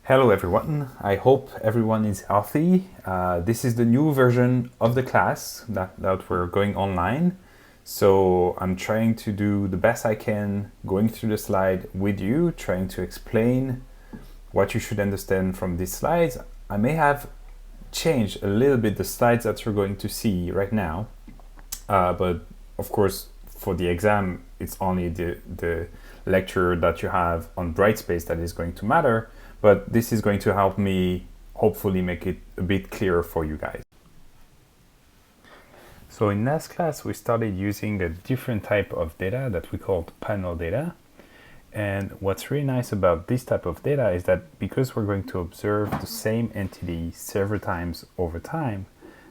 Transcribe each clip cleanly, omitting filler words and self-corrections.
Hello everyone, I hope everyone is healthy. This is the new version of the class that we're going online. So I'm trying to do the best I can going through the slide with you, trying to explain what you should understand from these slides. I may have changed a little bit the slides that you're going to see right now, but of course for the exam it's only the lecture that you have on Brightspace that is going to matter. But this is going to help me hopefully make it a bit clearer for you guys. So in last class, we started using a different type of data that we called panel data. And what's really nice about this type of data is that because we're going to observe the same entity several times over time,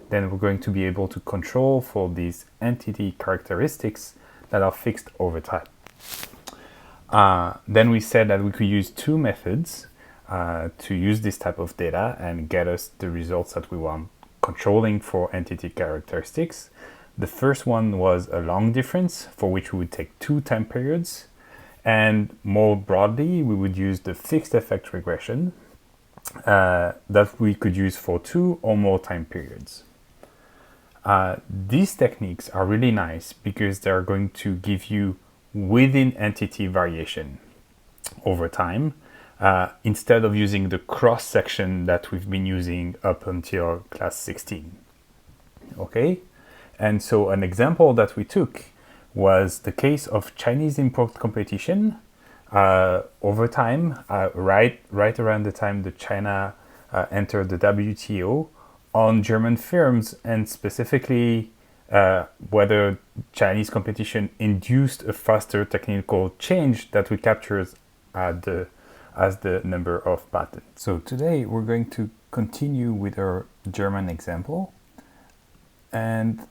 then we're going to be able to control for these entity characteristics that are fixed over time. Then we said that we could use two methods to use this type of data and get us the results that we want, controlling for entity characteristics. The first one was a long difference, for which we would take two time periods. And more broadly, we would use the fixed effect regression that we could use for two or more time periods. These techniques are really nice because they're going to give you within entity variation over time, instead of using the cross section that we've been using up until class 16. Okay, and so an example that we took was the case of Chinese import competition over time, right around the time that China entered the WTO, on German firms, and specifically whether Chinese competition induced a faster technical change that we captured as the number of patents. So today we're going to continue with our German example, and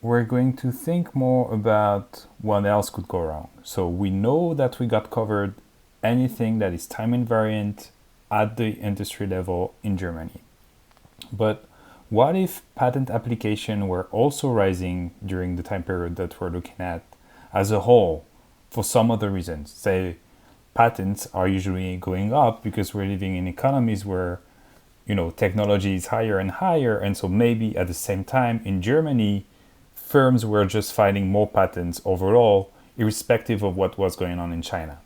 we're going to think more about what else could go wrong. So we know that we got covered anything that is time invariant at the industry level in Germany. But what if patent application were also rising during the time period that we're looking at as a whole for some other reasons? Say, patents are usually going up because we're living in economies where, technology is higher and higher. And so maybe at the same time in Germany, firms were just filing more patents overall, irrespective of what was going on in China.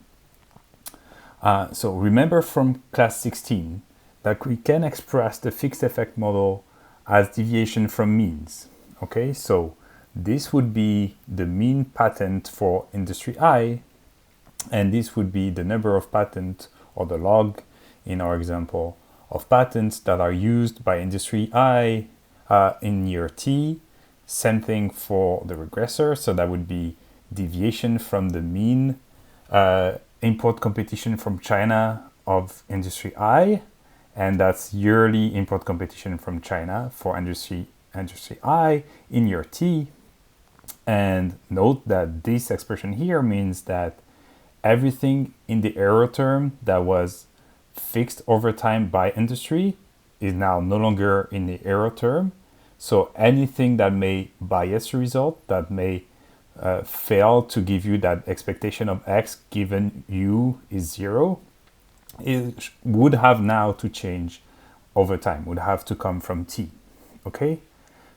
So remember from class 16 that we can express the fixed effect model as deviation from means. Okay, so this would be the mean patent for industry I, and this would be the number of patents, or the log in our example, of patents that are used by industry I in year T. Same thing for the regressor, so that would be deviation from the mean import competition from China of industry I, and that's yearly import competition from China for industry I in year T. And note that this expression here means that everything in the error term that was fixed over time by industry is now no longer in the error term. So anything that may bias the result, that may fail to give you that expectation of X given U is 0, it would have now to change over time, would have to come from T. Okay?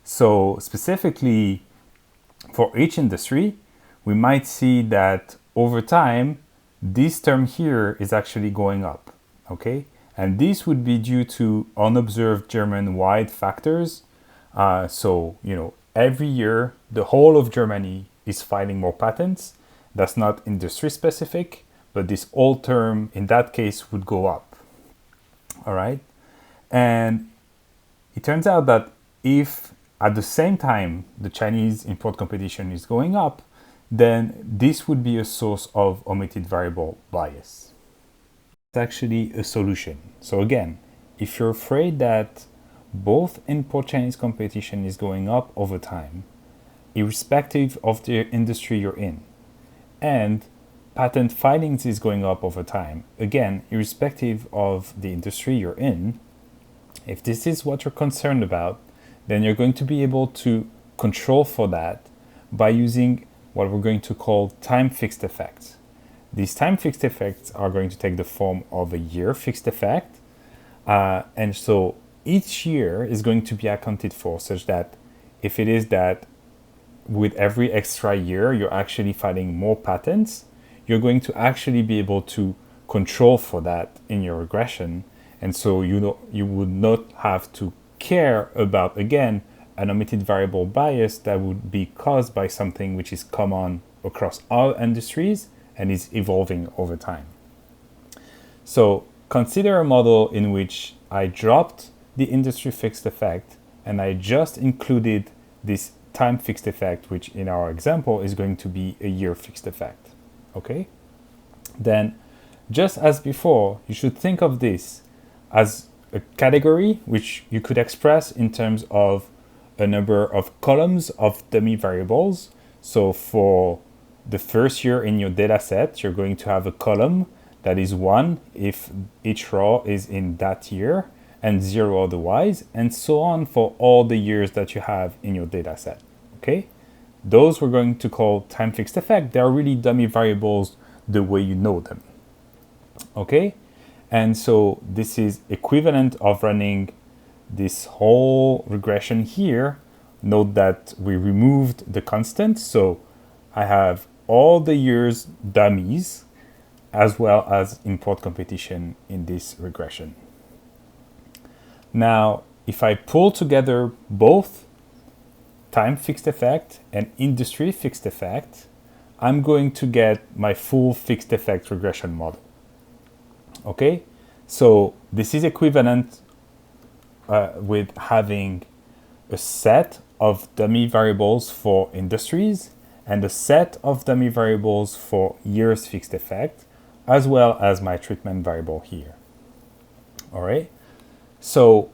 So specifically for each industry, we might see that over time, this term here is actually going up, okay? And this would be due to unobserved German-wide factors. Every year, the whole of Germany is filing more patents. That's not industry specific, but this old term, in that case, would go up, all right? And it turns out that if at the same time the Chinese import competition is going up, then this would be a source of omitted variable bias. It's actually a solution. So again, if you're afraid that both import Chinese competition is going up over time, irrespective of the industry you're in, and patent filings is going up over time, again, irrespective of the industry you're in, if this is what you're concerned about, then you're going to be able to control for that by using what we're going to call time fixed effects. These time fixed effects are going to take the form of a year fixed effect. And so each year is going to be accounted for such that if it is that with every extra year you're actually filing more patents, you're going to actually be able to control for that in your regression. And so you would not have to care about, again, an omitted variable bias that would be caused by something which is common across all industries and is evolving over time. So consider a model in which I dropped the industry fixed effect and I just included this time fixed effect, which in our example is going to be a year fixed effect. Okay? Then, just as before, you should think of this as a category which you could express in terms of a number of columns of dummy variables. So for the first year in your data set, you're going to have a column that is 1 if each row is in that year, and 0 otherwise, and so on for all the years that you have in your data set. Okay? Those we're going to call time fixed effect. They're really dummy variables the way you know them. Okay? And so this is equivalent of running this whole regression here. Note that we removed the constant, so I have all the years dummies as well as import competition in this regression. Now, if I pull together both time fixed effect and industry fixed effect, I'm going to get my full fixed effect regression model. Okay, so this is equivalent with having a set of dummy variables for industries and a set of dummy variables for years fixed effect, as well as my treatment variable here. All right, so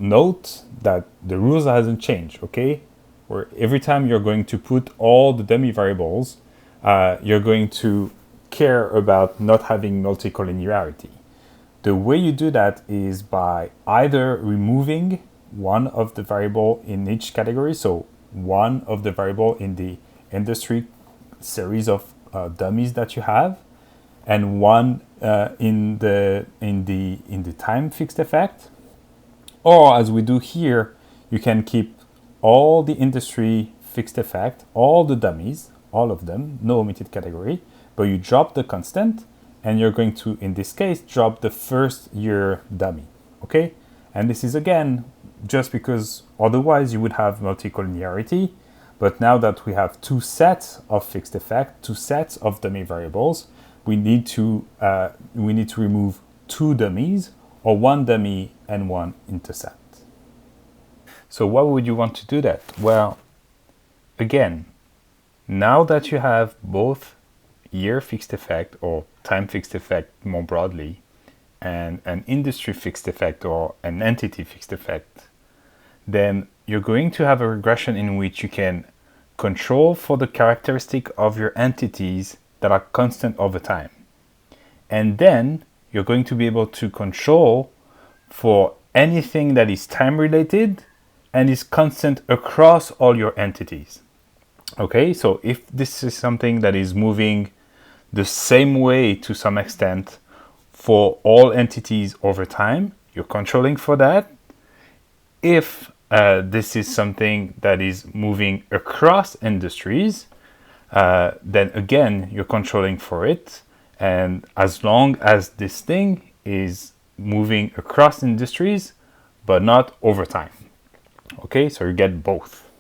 note that the rules hasn't changed, okay? Where every time you're going to put all the dummy variables, you're going to care about not having multicollinearity. The way you do that is by either removing one of the variable in each category, so one of the variable in the industry series of dummies that you have, and one in the time fixed effect. Or as we do here, you can keep all the industry fixed effect, all the dummies, all of them, no omitted category, but you drop the constant and you're going to, in this case, drop the first year dummy, okay? And this is again, just because otherwise you would have multicollinearity, but now that we have two sets of fixed effect, two sets of dummy variables, we need to remove two dummies, or one dummy and one intercept. So why would you want to do that? Well, again, now that you have both year fixed effect or time fixed effect more broadly, and an industry fixed effect or an entity fixed effect, then you're going to have a regression in which you can control for the characteristic of your entities that are constant over time. And then you're going to be able to control for anything that is time related and is constant across all your entities. Okay, so if this is something that is moving the same way to some extent for all entities over time, you're controlling for that. If this is something that is moving across industries, then again, you're controlling for it. And as long as this thing is moving across industries, but not over time. Okay, so you get both.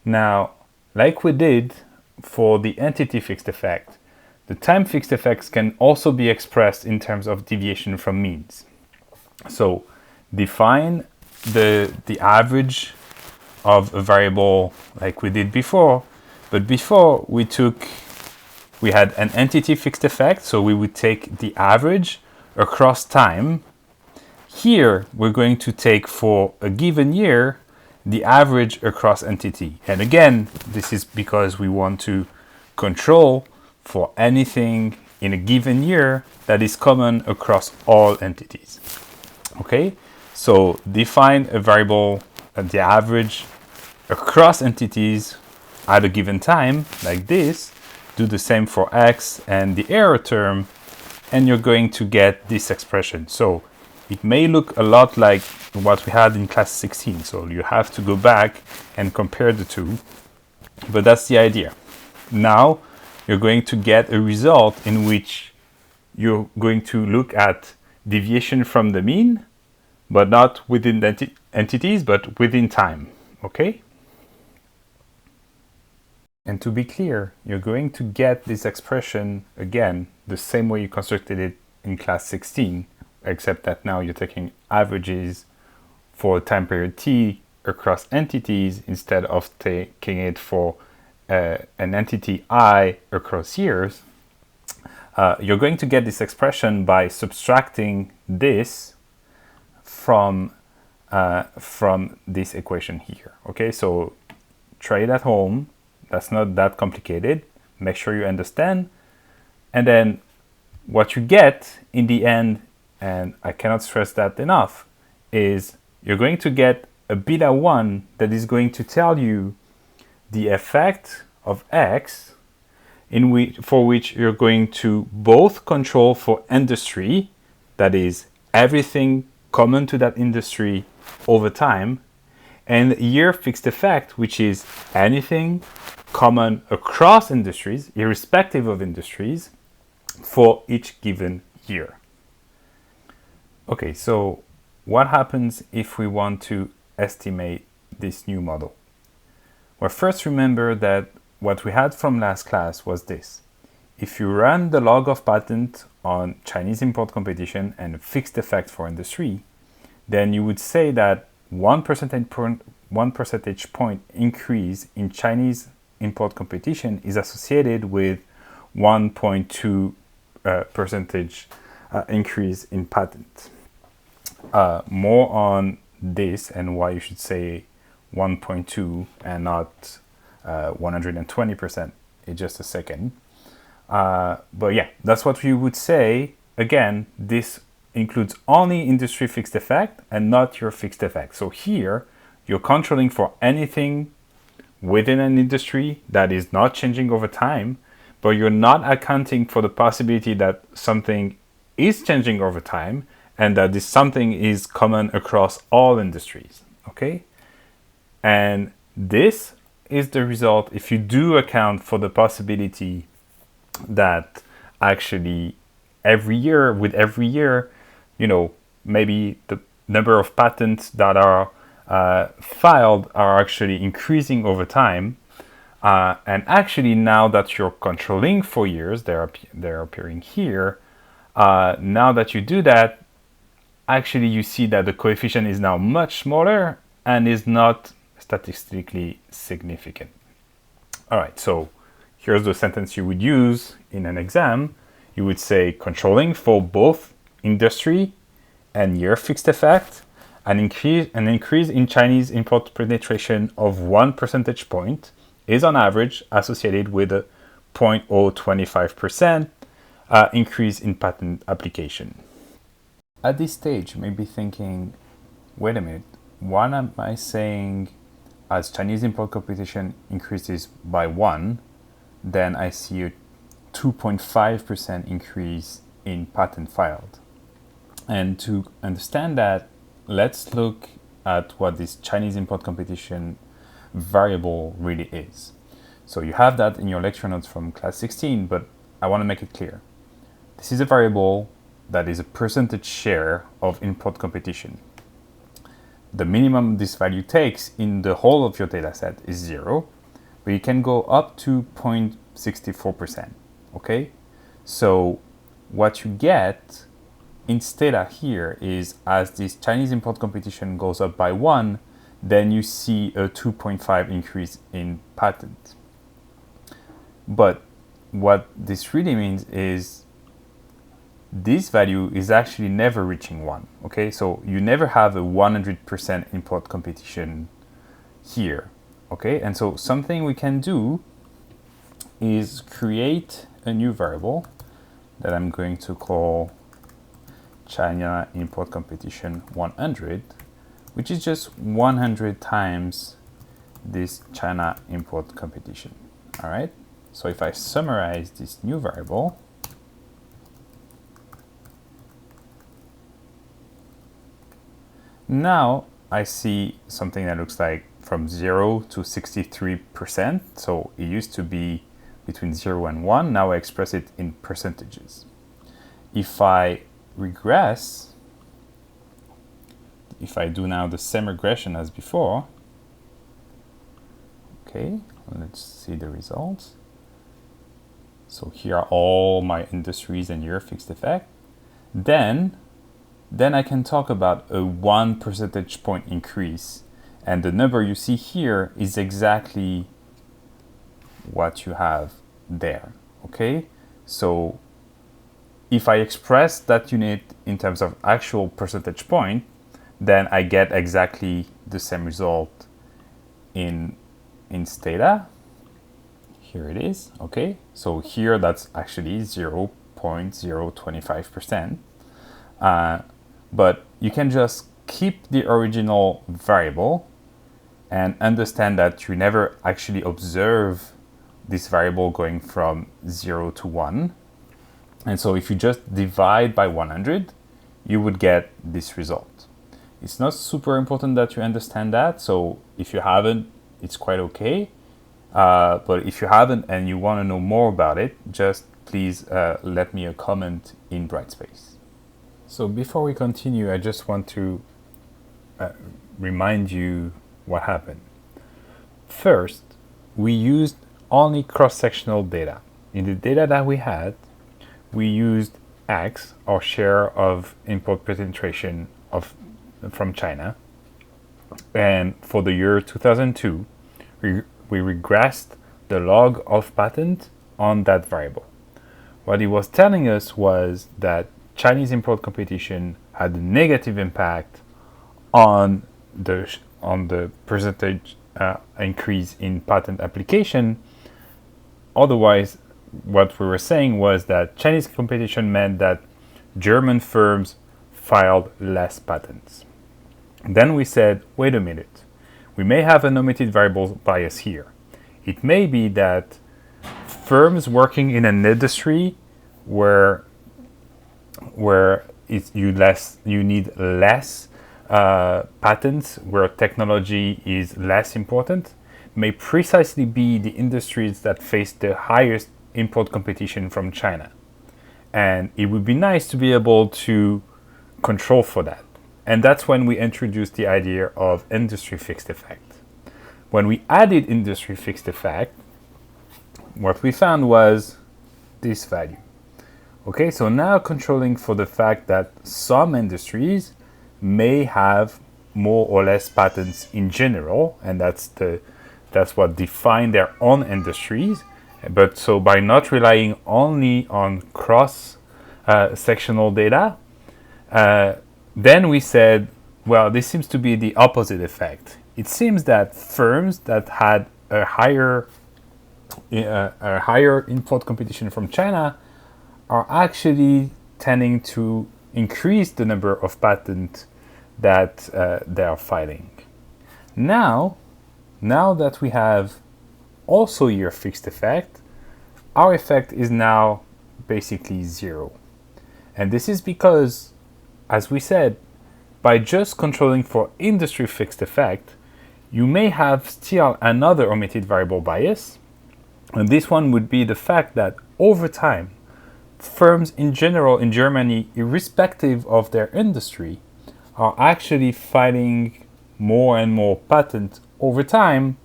Now, like we did for the entity fixed effect, the time fixed effects can also be expressed in terms of deviation from means. So define the average of a variable like we did before, but before we had an entity fixed effect, so we would take the average across time. Here, we're going to take for a given year the average across entity. And again, this is because we want to control for anything in a given year that is common across all entities. Okay, so define a variable at the average across entities at a given time, like this. Do the same for x, and the error term and you're going to get this expression. So it may look a lot like what we had in class 16. So you have to go back and compare the two, but that's the idea. Now you're going to get a result in which you're going to look at deviation from the mean, but not within the entities, but within time, okay? And to be clear, you're going to get this expression again the same way you constructed it in class 16, except that now you're taking averages for time period t across entities instead of taking it for an entity I across years. You're going to get this expression by subtracting this from this equation here. Okay, so try it at home. That's not that complicated. Make sure you understand. And then what you get in the end, and I cannot stress that enough, is you're going to get a beta 1 that is going to tell you the effect of x for which you're going to both control for industry, that is everything common to that industry over time, and year fixed effect, which is anything common across industries, irrespective of industries, for each given year. Okay, so what happens if we want to estimate this new model? Well, first remember that what we had from last class was this. If you run the log of patent on Chinese import competition and fixed effect for industry, then you would say that 1 percentage point increase in Chinese import competition is associated with 1.2 percentage increase in patent. More on this and why you should say 1.2 and not 120% in just a second. But yeah, that's what you would say. Again, this includes only industry fixed effect and not your fixed effect. So here, you're controlling for anything within an industry that is not changing over time, but you're not accounting for the possibility that something is changing over time and that this something is common across all industries, okay? And this is the result if you do account for the possibility that actually every year, you know, maybe the number of patents that are filed are actually increasing over time. And actually now that you're controlling for years, they're appearing here. Now that you do that, actually you see that the coefficient is now much smaller and is not statistically significant. All right, so here's the sentence you would use in an exam. You would say controlling for both industry and year fixed effect, an increase in Chinese import penetration of 1 percentage point is on average associated with a 0.025% increase in patent application. At this stage, you may be thinking, wait a minute, why am I saying as Chinese import competition increases by 1, then I see a 2.5% increase in patent filed? And to understand that, let's look at what this Chinese import competition variable really is. So you have that in your lecture notes from class 16, but I want to make it clear. This is a variable that is a percentage share of import competition. The minimum this value takes in the whole of your data set is 0, but you can go up to 0.64%, okay? So what you get instead here is as this Chinese import competition goes up by 1, then you see a 2.5 increase in patent. But what this really means is this value is actually never reaching 1, okay? So you never have a 100% import competition here, okay? And so something we can do is create a new variable that I'm going to call China import competition 100, which is just 100 times this China import competition, all right? So if I summarize this new variable, Now I see something that looks like from 0 to 63%. So it used to be between 0 and 1. Now I express it in percentages. If I regress, if I do now the same regression as before, okay, let's see the results. So here are all my industries and year fixed effect. Then I can talk about a 1 percentage point increase. And the number you see here is exactly what you have there, okay? So if I express that unit in terms of actual percentage point, then I get exactly the same result in Stata. Here it is, okay? So here that's actually 0.025%. But you can just keep the original variable and understand that you never actually observe this variable going from 0 to 1. And so if you just divide by 100, you would get this result. It's not super important that you understand that. So if you haven't, it's quite okay. But if you haven't and you want to know more about it, just please let me a comment in Brightspace. So before we continue, I just want to remind you what happened. First, we used only cross-sectional data. In the data that we had, we used X, our share of import penetration from China. And for the year 2002, we regressed the log of patent on that variable. What it was telling us was that Chinese import competition had a negative impact on the percentage increase in patent application. Otherwise, what we were saying was that Chinese competition meant that German firms filed less patents. Then we said, wait a minute, we may have an omitted variable bias here. It may be that firms working in an industry where you need less patents, where technology is less important, may precisely be the industries that face the highest import competition from China. And it would be nice to be able to control for that. And that's when we introduced the idea of industry fixed effect. When we added industry fixed effect, what we found was this value. Okay, so now controlling for the fact that some industries may have more or less patents in general, and that's what define their own industries. But so by not relying only on cross-sectional data, then we said, well, this seems to be the opposite effect. It seems that firms that had a higher import competition from China are actually tending to increase the number of patents that they are filing. Now that we have also year fixed effect, our effect is now basically 0. And this is because, as we said, by just controlling for industry fixed effect, you may have still another omitted variable bias. And this one would be the fact that over time, firms in general in Germany, irrespective of their industry, are actually filing more and more patents over time.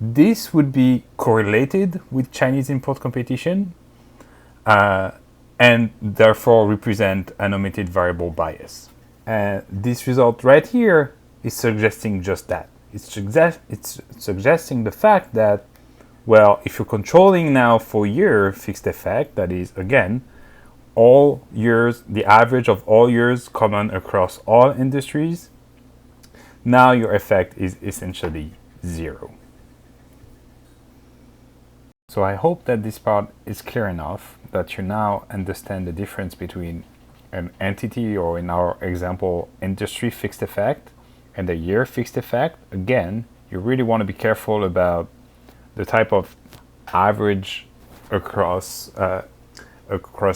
This would be correlated with Chinese import competition and therefore represent an omitted variable bias. And this result right here is suggesting just that. It's suggesting the fact that, well, if you're controlling now for year fixed effect, that is, again, all years, the average of all years common across all industries, now your effect is essentially 0. So I hope that this part is clear enough, that you now understand the difference between an entity, or in our example, industry fixed effect, and a year fixed effect. Again, you really want to be careful about the type of average across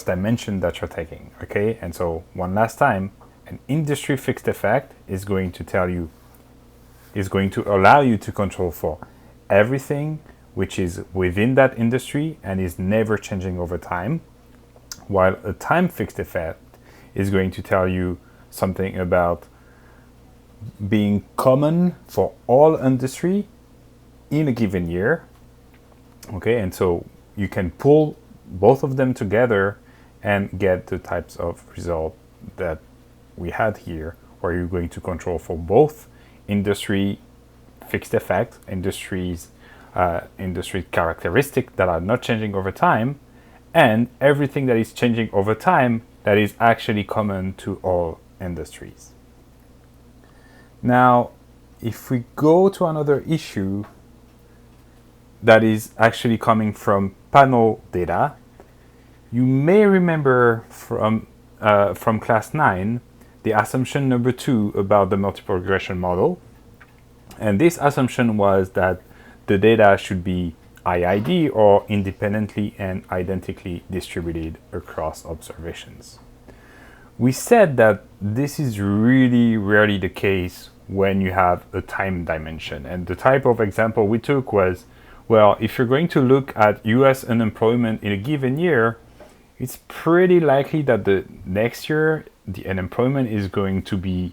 dimension that you're taking, okay? And so one last time, An industry fixed effect is going to allow you to control for everything which is within that industry and is never changing over time, while a time fixed effect is going to tell you something about being common for all industry in a given year. Okay, and so you can pull both of them together and get the types of result that we had here, where you're going to control for both industry fixed effect, industry characteristics that are not changing over time, and everything that is changing over time that is actually common to all industries. Now, if we go to another issue that is actually coming from panel data, you may remember from class 9 the assumption number 2 about the multiple regression model. And this assumption was that the data should be IID, or independently and identically distributed across observations. We said that this is really rarely the case when you have a time dimension. And the type of example we took was, well, if you're going to look at US unemployment in a given year, it's pretty likely that the next year the unemployment is going to be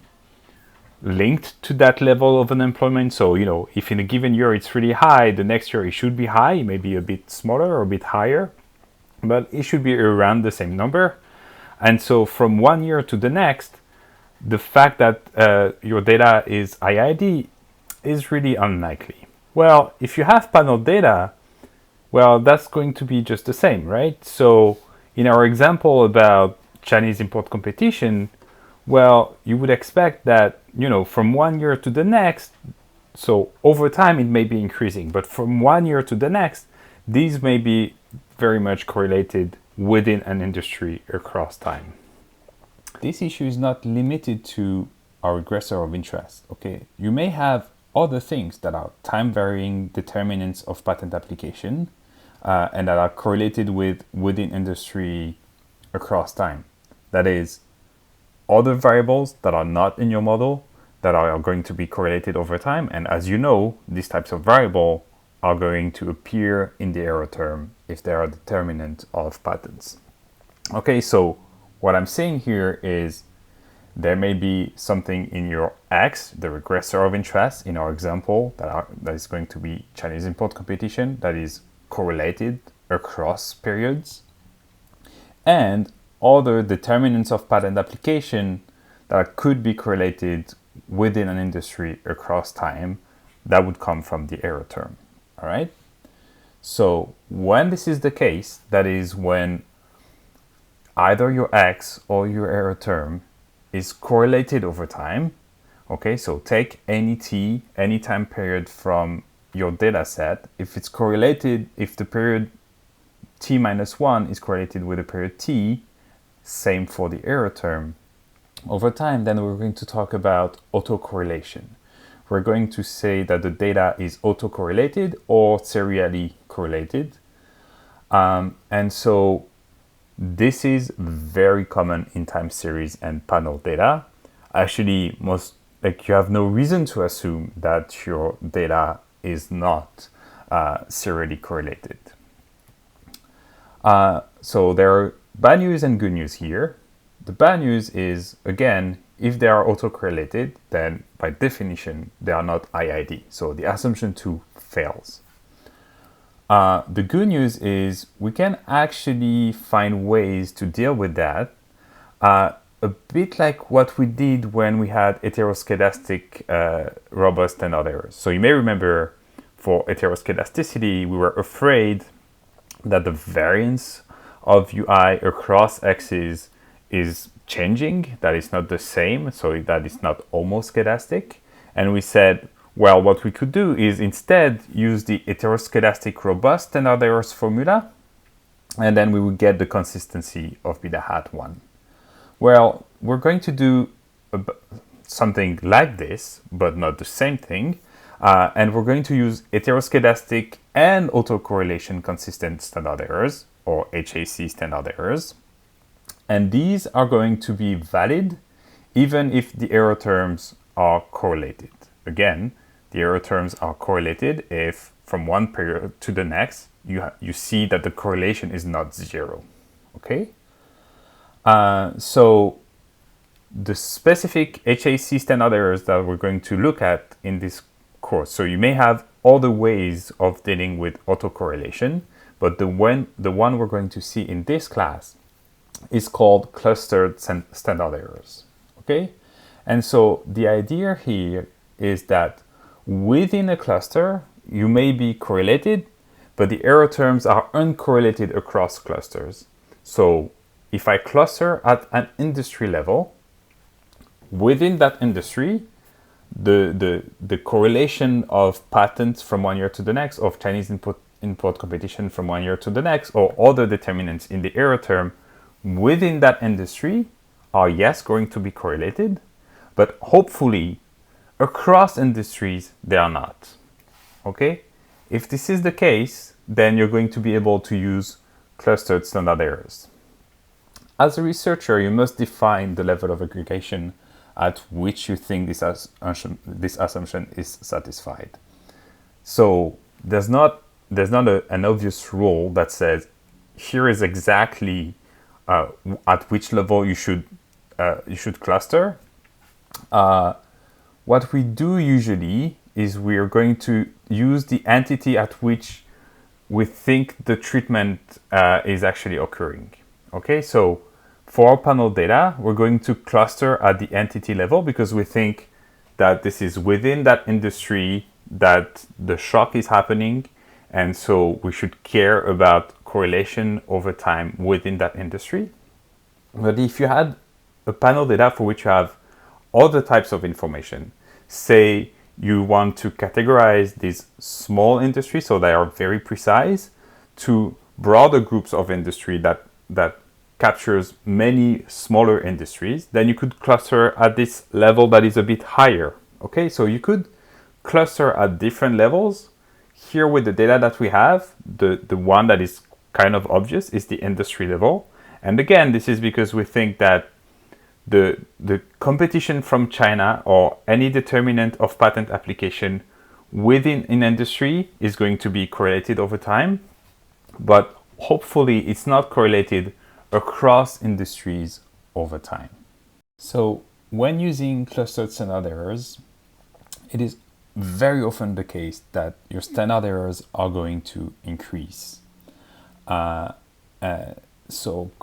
linked to that level of unemployment. So, if in a given year it's really high, the next year it should be high, maybe a bit smaller or a bit higher, but it should be around the same number. And so from one year to the next, the fact that your data is IID is really unlikely. Well, if you have panel data, well, that's going to be just the same, right? So in our example about Chinese import competition, well, you would expect that, from one year to the next, so over time it may be increasing, but from one year to the next, these may be very much correlated within an industry across time. This issue is not limited to our regressor of interest, okay? You may have other things that are time-varying determinants of patent application and that are correlated within industry across time. That is, other variables that are not in your model that are going to be correlated over time. And as you know, these types of variables are going to appear in the error term if they are a determinant of patents. Okay, so what I'm saying here is there may be something in your X, the regressor of interest in our example, that is going to be Chinese import competition, that is correlated across periods, and other determinants of patent application that could be correlated within an industry across time that would come from the error term. All right. So when this is the case, that is when either your X or your error term is correlated over time. Okay, so take any t, any time period from your data set. If it's correlated, if the period t-1 is correlated with the period t, same for the error term. Over time, then we're going to talk about autocorrelation. We're going to say that the data is autocorrelated or serially correlated. And so this is very common in time series and panel data. Actually, you have no reason to assume that your data is not serially correlated. So there are bad news and good news here. The bad news is, again, if they are autocorrelated, then by definition, they are not IID. So the assumption 2 fails. The good news is we can actually find ways to deal with that, a bit like what we did when we had heteroscedastic robust standard errors. So you may remember for heteroscedasticity, we were afraid that the variance of UI across X's is changing, that is not the same, so that is not homoscedastic. And we said, well, what we could do is instead use the heteroscedastic robust standard errors formula, and then we would get the consistency of beta hat 1. Well, we're going to do something like this, but not the same thing. And we're going to use heteroscedastic and autocorrelation consistent standard errors, or HAC standard errors. And these are going to be valid even if the error terms are correlated. Again, the error terms are correlated if from one period to the next, you see that the correlation is not zero, okay? So the specific HAC standard errors that we're going to look at in this course. So you may have other ways of dealing with autocorrelation, but the one we're going to see in this class is called clustered standard errors, okay? And so the idea here is that within a cluster, you may be correlated, but the error terms are uncorrelated across clusters. So if I cluster at an industry level, within that industry, the correlation of patents from one year to the next, of Chinese import competition from one year to the next, or other determinants in the error term within that industry are, yes, going to be correlated, but hopefully across industries they are not, okay? If this is the case, then you're going to be able to use clustered standard errors. As a researcher, you must define the level of aggregation at which you think this assumption is satisfied. So there's not an obvious rule that says here is exactly at which level you should cluster. What we do usually is we are going to use the entity at which we think the treatment is actually occurring. Okay, so for our panel data, we're going to cluster at the entity level because we think that this is within that industry that the shock is happening, and so we should care about correlation over time within that industry. But if you had a panel data for which you have other types of information, say you want to categorize these small industries so they are very precise to broader groups of industry that captures many smaller industries, then you could cluster at this level that is a bit higher. Okay, so you could cluster at different levels. Here with the data that we have, the one that is kind of obvious is the industry level. And again, this is because we think that the competition from China or any determinant of patent application within an industry is going to be correlated over time, but hopefully it's not correlated across industries over time. So when using clustered standard errors, it is very often the case that your standard errors are going to increase. So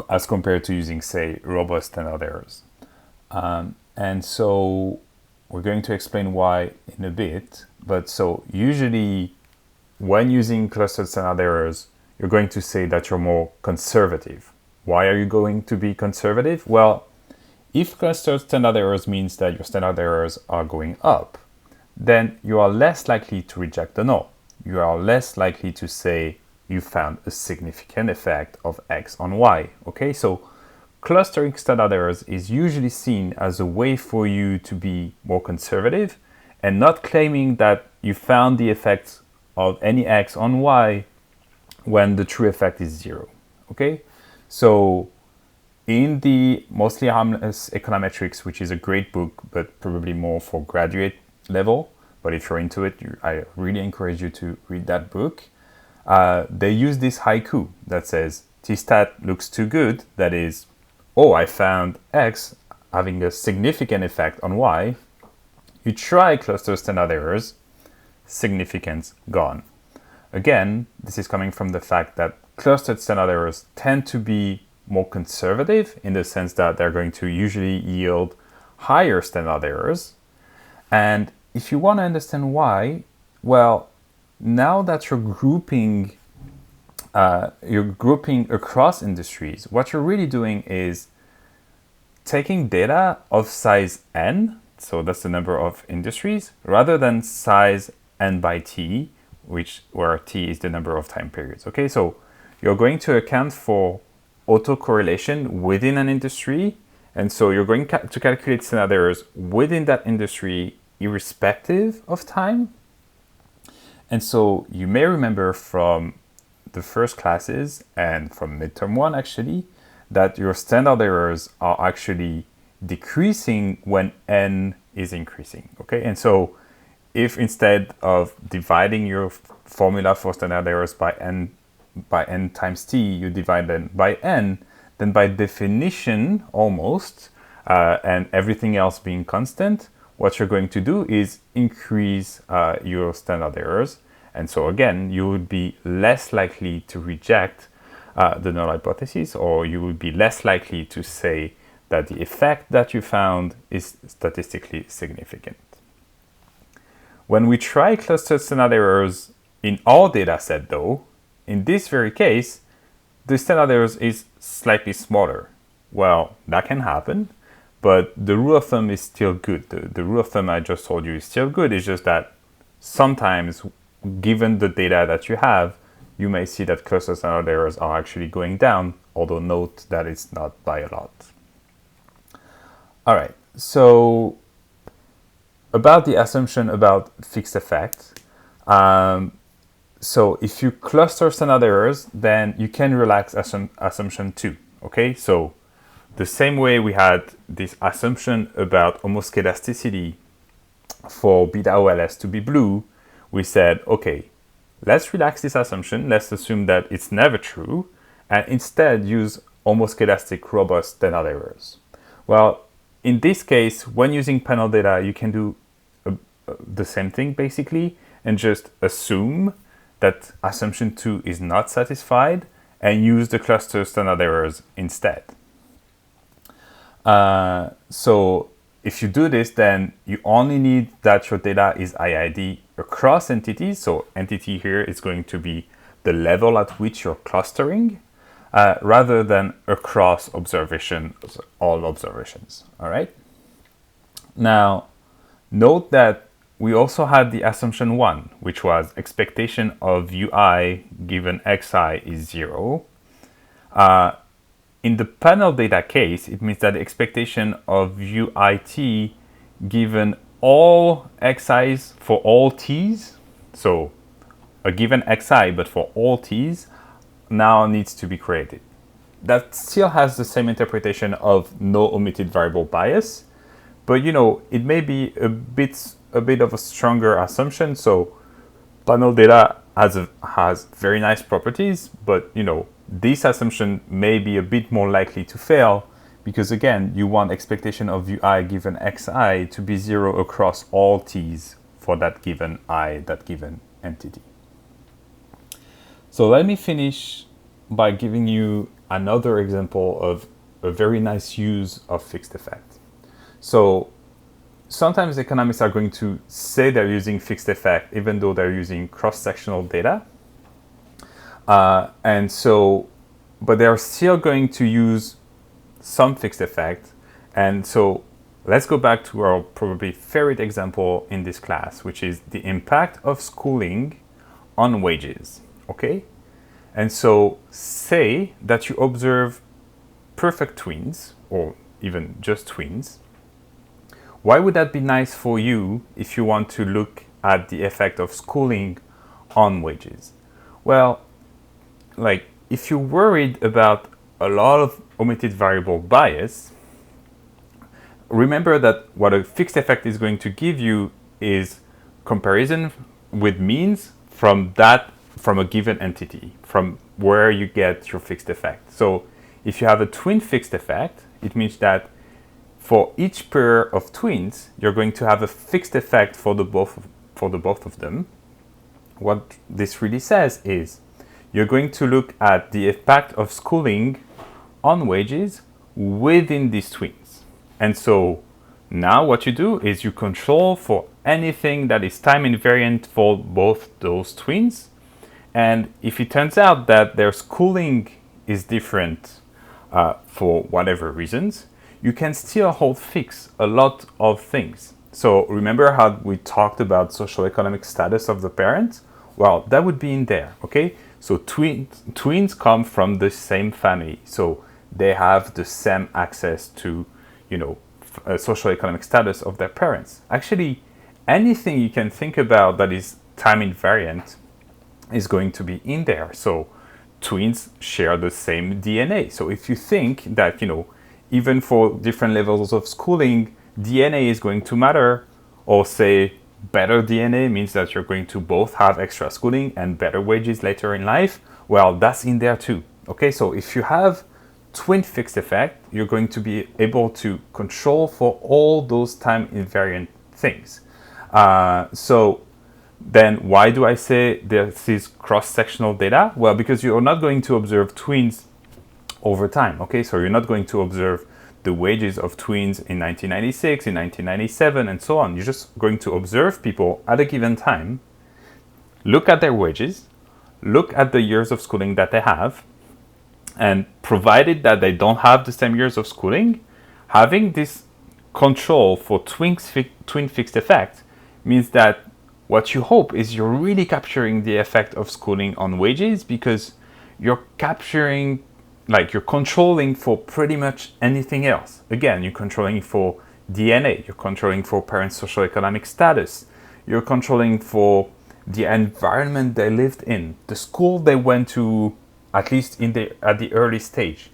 as compared to using, say, robust standard errors. And so we're going to explain why in a bit. But so usually when using clustered standard errors, you're going to say that you're more conservative. Why are you going to be conservative? Well, if clustered standard errors means that your standard errors are going up, then you are less likely to reject the null. You are less likely to say you found a significant effect of X on Y. Okay, so clustering standard errors is usually seen as a way for you to be more conservative and not claiming that you found the effect of any X on Y when the true effect is zero. Okay, so in the Mostly Harmless Econometrics, which is a great book, but probably more for graduate level, but if you're into it, I really encourage you to read that book. They use this haiku that says, T-stat looks too good, that is, oh, I found X having a significant effect on Y. You try cluster standard errors, significance gone. Again, this is coming from the fact that clustered standard errors tend to be more conservative in the sense that they're going to usually yield higher standard errors. And if you want to understand why, well, now that you're grouping across industries, what you're really doing is taking data of size n, so that's the number of industries, rather than size n by t, where t is the number of time periods. Okay, so you're going to account for autocorrelation within an industry, and so you're going to calculate standard errors within that industry irrespective of time. And so you may remember from the first classes and from midterm one actually, that your standard errors are actually decreasing when n is increasing, okay? And so if instead of dividing your formula for standard errors by n times t, you divide them by n, then by definition, almost, and everything else being constant, what you're going to do is increase your standard errors. And so again, you would be less likely to reject the null hypothesis, or you would be less likely to say that the effect that you found is statistically significant. When we try clustered standard errors in our data set though, in this very case, the standard errors is slightly smaller. Well, that can happen, but the rule of thumb is still good. The rule of thumb I just told you is still good. It's just that sometimes, given the data that you have, you may see that cluster standard errors are actually going down, although note that it's not by a lot. All right, so about the assumption about fixed effect. So if you cluster standard errors, then you can relax assumption 2, okay? So the same way we had this assumption about homoscedasticity for beta OLS to be blue, we said, okay, let's relax this assumption. Let's assume that it's never true, and instead use homoscedastic robust standard errors. Well, in this case, when using panel data, you can do the same thing basically, and just assume that assumption 2 is not satisfied and use the cluster standard errors instead. So if you do this, then you only need that your data is IID across entities. So entity here is going to be the level at which you're clustering, rather than across observations, all observations, all right? Now, note that we also had the assumption 1, which was expectation of ui given xi is 0. In the panel data case, it means that the expectation of uit given all xi's for all t's, so a given xi but for all t's, now needs to be created. That still has the same interpretation of no omitted variable bias, but you know, it may be a bit of a stronger assumption. So panel data has very nice properties, but you know, this assumption may be a bit more likely to fail because again, you want expectation of ui given xi to be 0 across all t's for that given that given entity. So let me finish by giving you another example of a very nice use of fixed effect. So sometimes economists are going to say they're using fixed effect even though they're using cross-sectional data. But they're still going to use some fixed effect. And so let's go back to our probably favorite example in this class, which is the impact of schooling on wages, okay? And so say that you observe perfect twins, or even just twins. Why would that be nice for you if you want to look at the effect of schooling on wages? Well, like if you're worried about a lot of omitted variable bias, remember that what a fixed effect is going to give you is comparison with means from a given entity, from where you get your fixed effect. So if you have a twin fixed effect, it means that for each pair of twins, you're going to have a fixed effect for the both of them. What this really says is you're going to look at the impact of schooling on wages within these twins. And so now what you do is you control for anything that is time invariant for both those twins. And if it turns out that their schooling is different for whatever reasons, you can still hold fixed a lot of things. So remember how we talked about socioeconomic status of the parent? Well, that would be in there, okay? So twins come from the same family. So they have the same access to, you know, socioeconomic status of their parents. Actually, anything you can think about that is time invariant is going to be in there. So twins share the same DNA. So if you think that, you know, even for different levels of schooling, DNA is going to matter, or say better DNA means that you're going to both have extra schooling and better wages later in life. Well, that's in there too. Okay, so if you have twin fixed effect, you're going to be able to control for all those time invariant things. So then why do I say this is cross-sectional data? Well, because you're not going to observe twins over time. Okay, so you're not going to observe the wages of twins in 1996, in 1997, and so on. You're just going to observe people at a given time, look at their wages, look at the years of schooling that they have, and provided that they don't have the same years of schooling, having this control for twin fixed effect means that what you hope is you're really capturing the effect of schooling on wages, because you're capturing, like, you're controlling for pretty much anything else. Again, you're controlling for DNA, you're controlling for parents' socioeconomic status, you're controlling for the environment they lived in, the school they went to, at least at the early stage.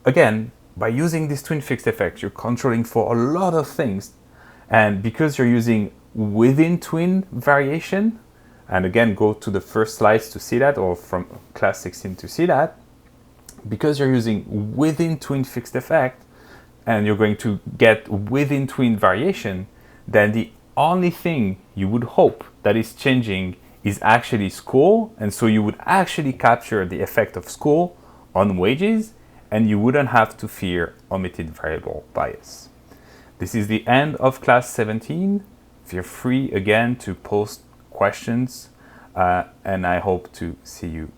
Again, by using this twin fixed effect, you're controlling for a lot of things. And because you're using within twin variation, and again, go to the first slides to see that, or from class 16 to see that, because you're using within twin fixed effect, and you're going to get within twin variation, then the only thing you would hope that is changing is actually school. And so you would actually capture the effect of school on wages, and you wouldn't have to fear omitted variable bias. This is the end of class 17. Feel free again to post questions, and I hope to see you